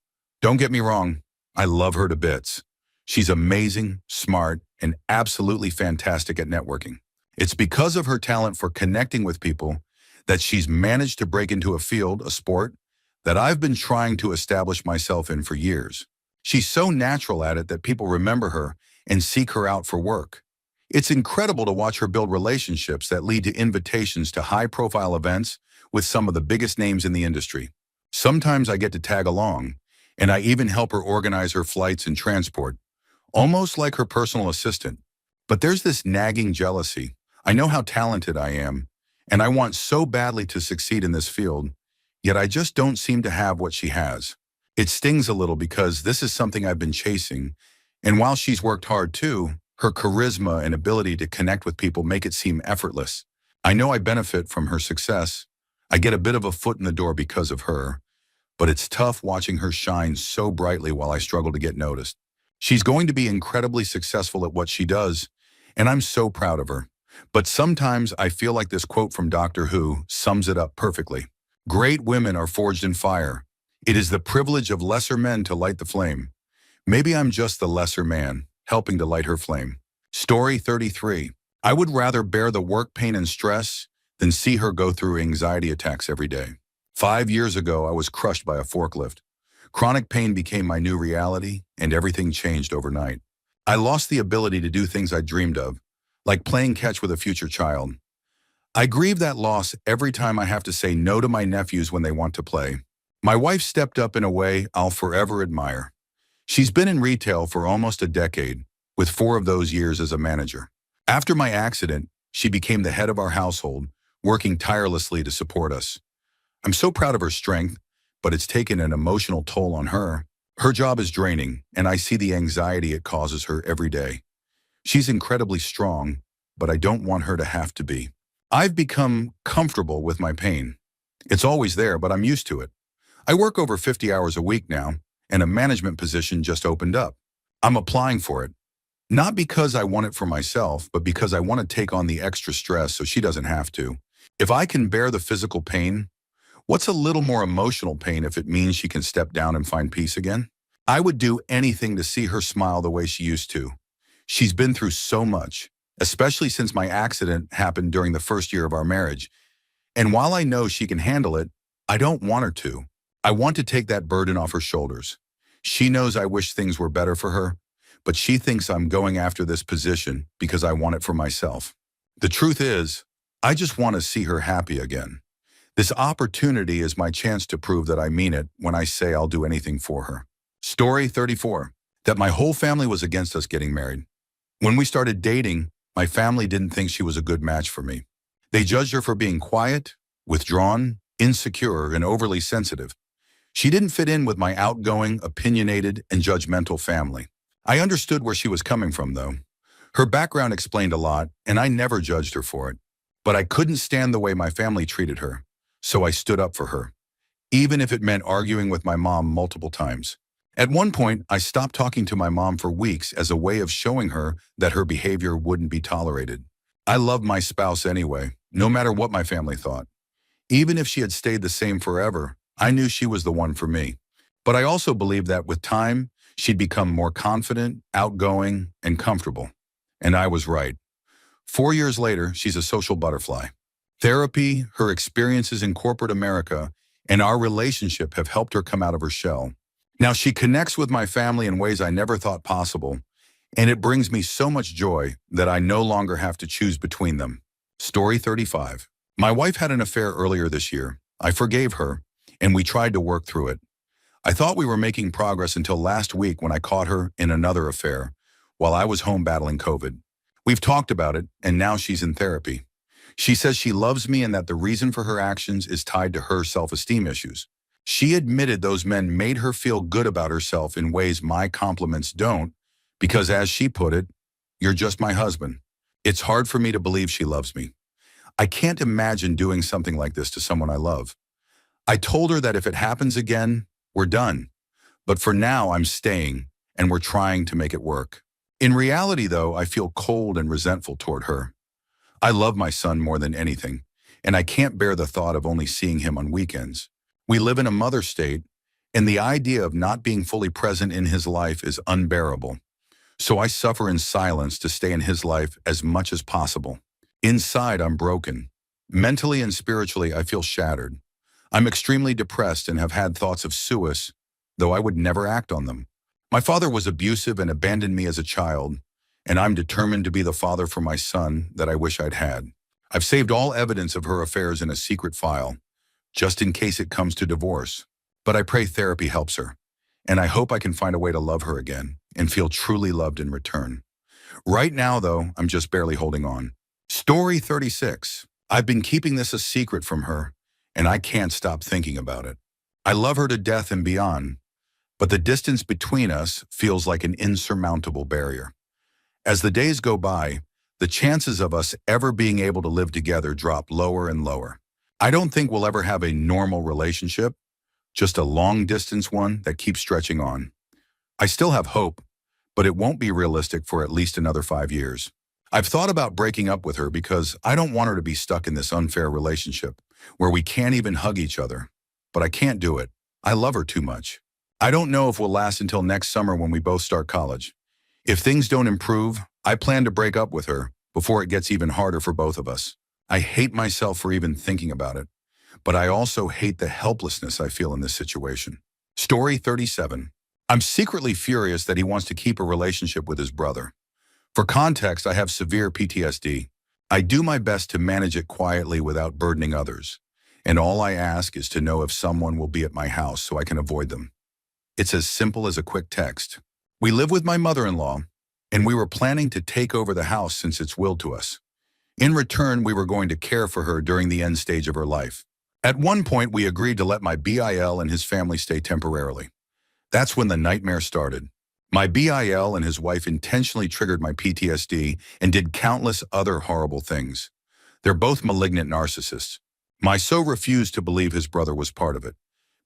Don't get me wrong, I love her to bits. She's amazing, smart, and absolutely fantastic at networking. It's because of her talent for connecting with people that she's managed to break into a field, a sport, that I've been trying to establish myself in for years. She's so natural at it that people remember her and seek her out for work. It's incredible to watch her build relationships that lead to invitations to high-profile events with some of the biggest names in the industry. Sometimes I get to tag along, and I even help her organize her flights and transport, almost like her personal assistant. But there's this nagging jealousy. I know how talented I am, and I want so badly to succeed in this field, yet I just don't seem to have what she has. It stings a little because this is something I've been chasing, and while she's worked hard too, her charisma and ability to connect with people make it seem effortless. I know I benefit from her success. I get a bit of a foot in the door because of her, but it's tough watching her shine so brightly while I struggle to get noticed. She's going to be incredibly successful at what she does, and I'm so proud of her. But sometimes I feel like this quote from Doctor Who sums it up perfectly. Great women are forged in fire. It is the privilege of lesser men to light the flame. Maybe I'm just the lesser man, helping to light her flame. Story 33. I would rather bear the work pain and stress than see her go through anxiety attacks every day. 5 years ago, I was crushed by a forklift. Chronic pain became my new reality, and everything changed overnight. I lost the ability to do things I dreamed of, like playing catch with a future child. I grieve that loss every time I have to say no to my nephews when they want to play. My wife stepped up in a way I'll forever admire. She's been in retail for almost a decade, with 4 of those years as a manager. After my accident, she became the head of our household, working tirelessly to support us. I'm so proud of her strength, but it's taken an emotional toll on her. Her job is draining, and I see the anxiety it causes her every day. She's incredibly strong, but I don't want her to have to be. I've become comfortable with my pain. It's always there, but I'm used to it. I work over 50 hours a week now, and a management position just opened up. I'm applying for it. Not because I want it for myself, but because I want to take on the extra stress so she doesn't have to. If I can bear the physical pain, what's a little more emotional pain if it means she can step down and find peace again? I would do anything to see her smile the way she used to. She's been through so much, especially since my accident happened during the first year of our marriage. And while I know she can handle it, I don't want her to. I want to take that burden off her shoulders. She knows I wish things were better for her, but she thinks I'm going after this position because I want it for myself. The truth is, I just want to see her happy again. This opportunity is my chance to prove that I mean it when I say I'll do anything for her. Story 34. That my whole family was against us getting married. When we started dating, my family didn't think she was a good match for me. They judged her for being quiet, withdrawn, insecure, and overly sensitive. She didn't fit in with my outgoing, opinionated, and judgmental family. I understood where she was coming from, though. Her background explained a lot, and I never judged her for it. But I couldn't stand the way my family treated her, so I stood up for her, even if it meant arguing with my mom multiple times. At one point, I stopped talking to my mom for weeks as a way of showing her that her behavior wouldn't be tolerated. I loved my spouse anyway, no matter what my family thought. Even if she had stayed the same forever, I knew she was the one for me. But I also believed that with time, she'd become more confident, outgoing, and comfortable. And I was right. 4 years later, she's a social butterfly. Therapy, her experiences in corporate America, and our relationship have helped her come out of her shell. Now she connects with my family in ways I never thought possible, and it brings me so much joy that I no longer have to choose between them. Story 35. My wife had an affair earlier this year. I forgave her, and we tried to work through it. I thought we were making progress until last week when I caught her in another affair while I was home battling COVID. We've talked about it, and now she's in therapy. She says she loves me and that the reason for her actions is tied to her self-esteem issues. She admitted those men made her feel good about herself in ways my compliments don't, because as she put it, "You're just my husband." It's hard for me to believe she loves me. I can't imagine doing something like this to someone I love. I told her that if it happens again, we're done. But for now, I'm staying, and we're trying to make it work. In reality, though, I feel cold and resentful toward her. I love my son more than anything, and I can't bear the thought of only seeing him on weekends. We live in a mother state, and the idea of not being fully present in his life is unbearable. So I suffer in silence to stay in his life as much as possible. Inside, I'm broken. Mentally and spiritually, I feel shattered. I'm extremely depressed and have had thoughts of suicide, though I would never act on them. My father was abusive and abandoned me as a child, and I'm determined to be the father for my son that I wish I'd had. I've saved all evidence of her affairs in a secret file, just in case it comes to divorce. But I pray therapy helps her, and I hope I can find a way to love her again and feel truly loved in return. Right now, though, I'm just barely holding on. Story 36. I've been keeping this a secret from her, and I can't stop thinking about it. I love her to death and beyond, but the distance between us feels like an insurmountable barrier. As the days go by, the chances of us ever being able to live together drop lower and lower. I don't think we'll ever have a normal relationship, just a long-distance one that keeps stretching on. I still have hope, but it won't be realistic for at least another 5 years. I've thought about breaking up with her because I don't want her to be stuck in this unfair relationship where we can't even hug each other. But I can't do it. I love her too much. I don't know if we'll last until next summer when we both start college. If things don't improve, I plan to break up with her before it gets even harder for both of us. I hate myself for even thinking about it, but I also hate the helplessness I feel in this situation. Story 37. I'm secretly furious that he wants to keep a relationship with his brother. For context, I have severe PTSD. I do my best to manage it quietly without burdening others, and all I ask is to know if someone will be at my house so I can avoid them. It's as simple as a quick text. We live with my mother-in-law, and we were planning to take over the house since it's willed to us. In return, we were going to care for her during the end stage of her life. At one point, we agreed to let my BIL and his family stay temporarily. That's when the nightmare started. My BIL and his wife intentionally triggered my PTSD and did countless other horrible things. They're both malignant narcissists. My so refused to believe his brother was part of it,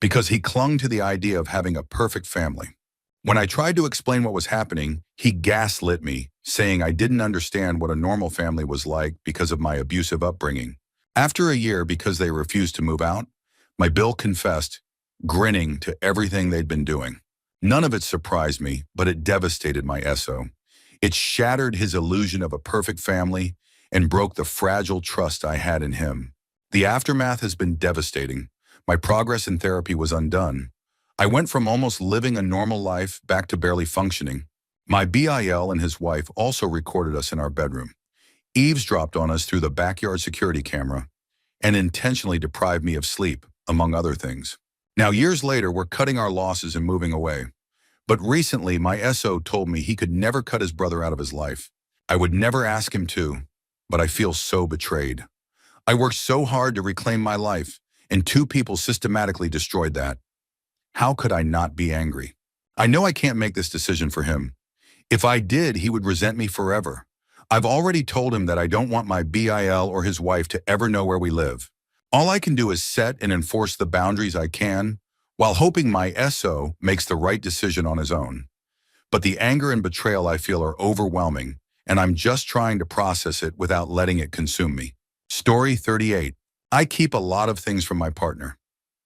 because he clung to the idea of having a perfect family. When I tried to explain what was happening, he gaslit me, saying I didn't understand what a normal family was like because of my abusive upbringing. After a year, because they refused to move out, my Bill confessed, grinning to everything they'd been doing. None of it surprised me, but it devastated my SO. It shattered his illusion of a perfect family and broke the fragile trust I had in him. The aftermath has been devastating. My progress in therapy was undone. I went from almost living a normal life back to barely functioning. My BIL and his wife also recorded us in our bedroom, eavesdropped on us through the backyard security camera, and intentionally deprived me of sleep, among other things. Now, years later, we're cutting our losses and moving away. But recently, my SO told me he could never cut his brother out of his life. I would never ask him to, but I feel so betrayed. I worked so hard to reclaim my life, and two people systematically destroyed that. How could I not be angry? I know I can't make this decision for him. If I did, he would resent me forever. I've already told him that I don't want my BIL or his wife to ever know where we live. All I can do is set and enforce the boundaries I can, while hoping my SO makes the right decision on his own. But the anger and betrayal I feel are overwhelming, and I'm just trying to process it without letting it consume me. Story 38. I keep a lot of things from my partner.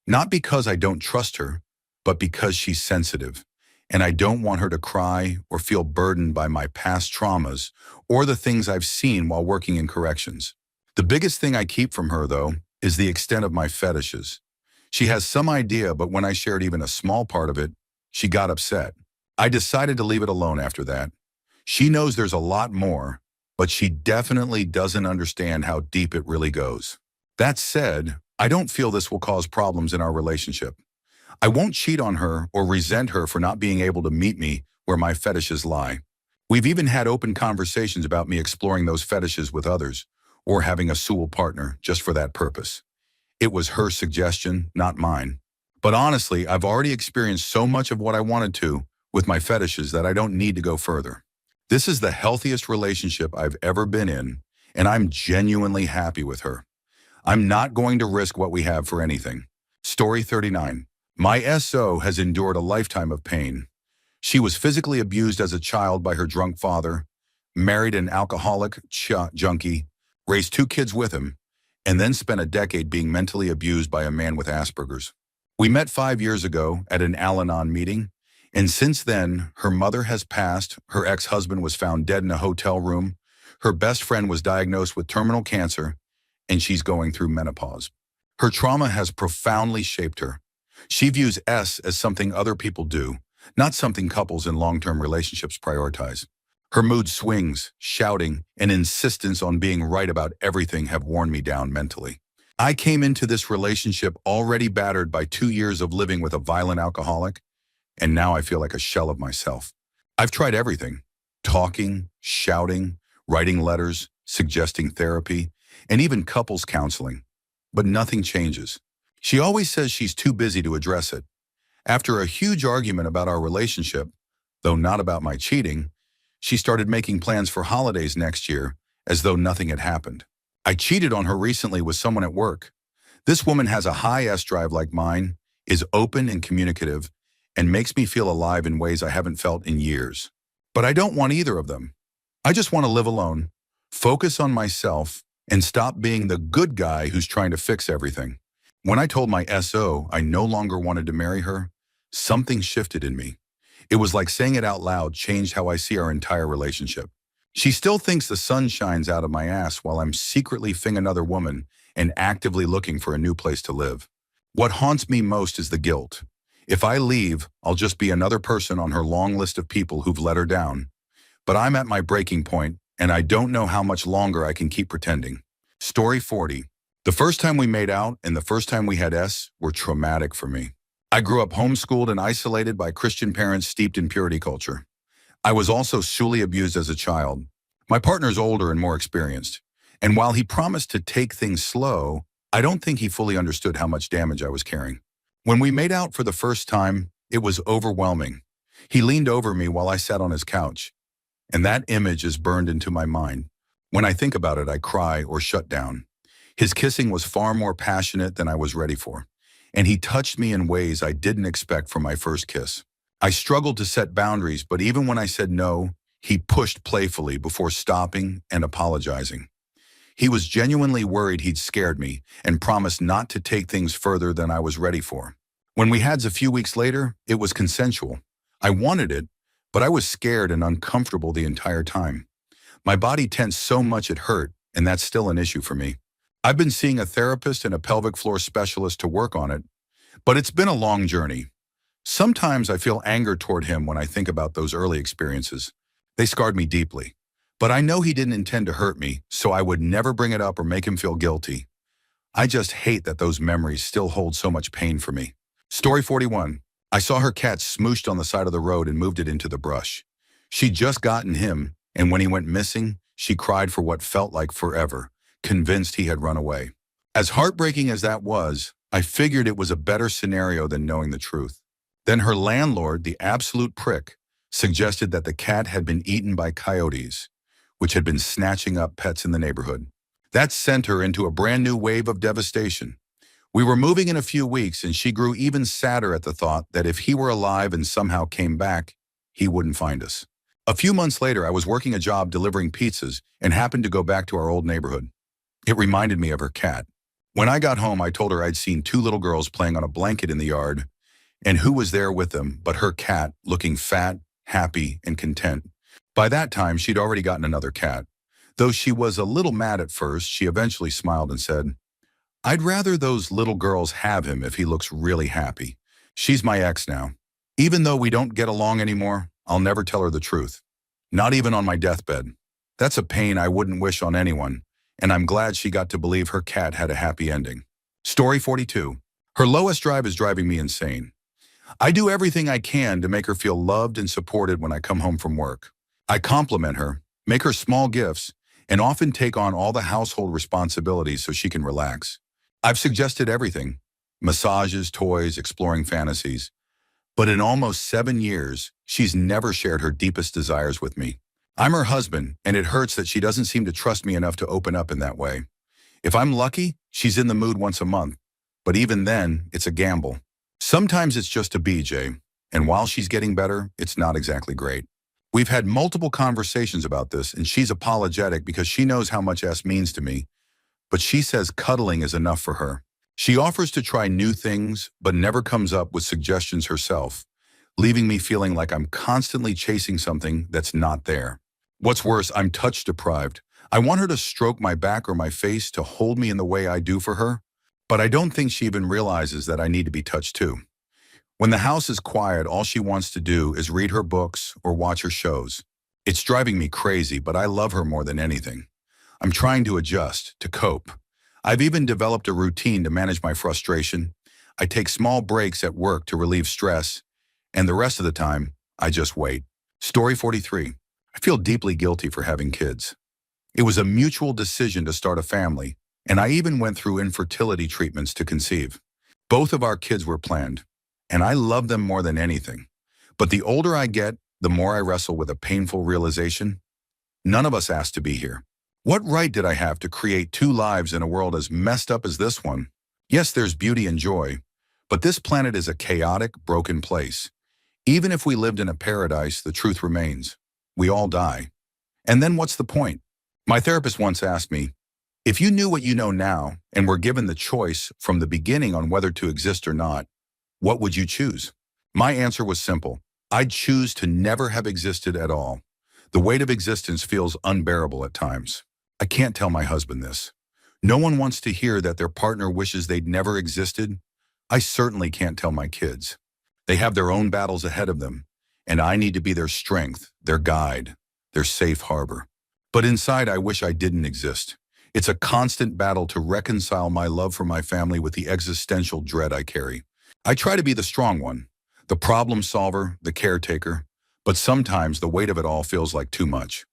Not because I don't trust her, but because she's sensitive, and I don't want her to cry or feel burdened by my past traumas or the things I've seen while working in corrections. The biggest thing I keep from her, though, is the extent of my fetishes. She has some idea, but when I shared even a small part of it, she got upset. I decided to leave it alone after that. She knows there's a lot more, but she definitely doesn't understand how deep it really goes. That said, I don't feel this will cause problems in our relationship. I won't cheat on her or resent her for not being able to meet me where my fetishes lie. We've even had open conversations about me exploring those fetishes with others or having a sole partner just for that purpose. It was her suggestion, not mine. But honestly, I've already experienced so much of what I wanted to with my fetishes that I don't need to go further. This is the healthiest relationship I've ever been in, and I'm genuinely happy with her. I'm not going to risk what we have for anything. Story 39. My SO has endured a lifetime of pain. She was physically abused as a child by her drunk father, married an alcoholic junkie, raised 2 kids with him, and then spent a decade being mentally abused by a man with Asperger's. We met 5 years ago at an Al-Anon meeting, and since then, her mother has passed, her ex-husband was found dead in a hotel room, her best friend was diagnosed with terminal cancer, and she's going through menopause. Her trauma has profoundly shaped her. She views S as something other people do, not something couples in long-term relationships prioritize. Her mood swings, shouting, and insistence on being right about everything have worn me down mentally. I came into this relationship already battered by 2 years of living with a violent alcoholic, and now I feel like a shell of myself. I've tried everything: talking, shouting, writing letters, suggesting therapy, and even couples counseling. But nothing changes. She always says she's too busy to address it. After a huge argument about our relationship, though not about my cheating, she started making plans for holidays next year as though nothing had happened. I cheated on her recently with someone at work. This woman has a high S drive like mine, is open and communicative, and makes me feel alive in ways I haven't felt in years. But I don't want either of them. I just want to live alone, focus on myself, and stop being the good guy who's trying to fix everything. When I told my SO I no longer wanted to marry her, something shifted in me. It was like saying it out loud changed how I see our entire relationship. She still thinks the sun shines out of my ass while I'm secretly fing another woman and actively looking for a new place to live. What haunts me most is the guilt. If I leave, I'll just be another person on her long list of people who've let her down. But I'm at my breaking point, and I don't know how much longer I can keep pretending. Story 40. The first time we made out and the first time we had S were traumatic for me. I grew up homeschooled and isolated by Christian parents steeped in purity culture. I was also sexually abused as a child. My partner's older and more experienced, and while he promised to take things slow, I don't think he fully understood how much damage I was carrying. When we made out for the first time, it was overwhelming. He leaned over me while I sat on his couch, and that image is burned into my mind. When I think about it, I cry or shut down. His kissing was far more passionate than I was ready for, and he touched me in ways I didn't expect from my first kiss. I struggled to set boundaries, but even when I said no, he pushed playfully before stopping and apologizing. He was genuinely worried he'd scared me and promised not to take things further than I was ready for. When we had a few weeks later, it was consensual. I wanted it, but I was scared and uncomfortable the entire time. My body tensed so much it hurt, and that's still an issue for me. I've been seeing a therapist and a pelvic floor specialist to work on it, but it's been a long journey. Sometimes I feel anger toward him when I think about those early experiences. They scarred me deeply. But I know he didn't intend to hurt me, so I would never bring it up or make him feel guilty. I just hate that those memories still hold so much pain for me. Story 41. I saw her cat smooshed on the side of the road and moved it into the brush. She'd just gotten him, and when he went missing, she cried for what felt like forever, convinced he had run away. As heartbreaking as that was, I figured it was a better scenario than knowing the truth. Then her landlord, the absolute prick, suggested that the cat had been eaten by coyotes, which had been snatching up pets in the neighborhood. That sent her into a brand new wave of devastation. We were moving in a few weeks, and she grew even sadder at the thought that if he were alive and somehow came back, he wouldn't find us. A few months later, I was working a job delivering pizzas and happened to go back to our old neighborhood. It reminded me of her cat. When I got home, I told her I'd seen 2 little girls playing on a blanket in the yard, And who was there with them but her cat, looking fat, happy, and content. By that time, she'd already gotten another cat. Though she was a little mad at first, she eventually smiled and said, "I'd rather those little girls have him if he looks really happy. She's my ex now. Even though we don't get along anymore, I'll never tell her the truth. Not even on my deathbed. That's a pain I wouldn't wish on anyone, and I'm glad she got to believe her cat had a happy ending." Story 42. Her lowest drive is driving me insane. I do everything I can to make her feel loved and supported when I come home from work. I compliment her, make her small gifts, and often take on all the household responsibilities so she can relax. I've suggested everything: massages, toys, exploring fantasies. But in almost 7 years, she's never shared her deepest desires with me. I'm her husband, and it hurts that she doesn't seem to trust me enough to open up in that way. If I'm lucky, she's in the mood once a month. But even then, it's a gamble. Sometimes it's just a BJ, and while she's getting better, it's not exactly great. We've had multiple conversations about this, and she's apologetic because she knows how much S means to me, but she says cuddling is enough for her. She offers to try new things, but never comes up with suggestions herself, leaving me feeling like I'm constantly chasing something that's not there. What's worse, I'm touch deprived. I want her to stroke my back or my face, to hold me in the way I do for her, but I don't think she even realizes that I need to be touched too. When the house is quiet, all she wants to do is read her books or watch her shows. It's driving me crazy, but I love her more than anything. I'm trying to adjust, to cope. I've even developed a routine to manage my frustration. I take small breaks at work to relieve stress, and the rest of the time, I just wait. Story 43. I feel deeply guilty for having kids. It was a mutual decision to start a family, and I even went through infertility treatments to conceive. Both of our kids were planned, and I love them more than anything. But the older I get, the more I wrestle with a painful realization. None of us asked to be here. What right did I have to create two lives in a world as messed up as this one? Yes, there's beauty and joy, but this planet is a chaotic, broken place. Even if we lived in a paradise, the truth remains: we all die. And then what's the point? My therapist once asked me, if you knew what you know now and were given the choice from the beginning on whether to exist or not, what would you choose? My answer was simple. I'd choose to never have existed at all. The weight of existence feels unbearable at times. I can't tell my husband this. No one wants to hear that their partner wishes they'd never existed. I certainly can't tell my kids. They have their own battles ahead of them, and I need to be their strength, their guide, their safe harbor. But inside, I wish I didn't exist. It's a constant battle to reconcile my love for my family with the existential dread I carry. I try to be the strong one, the problem solver, the caretaker, but sometimes the weight of it all feels like too much.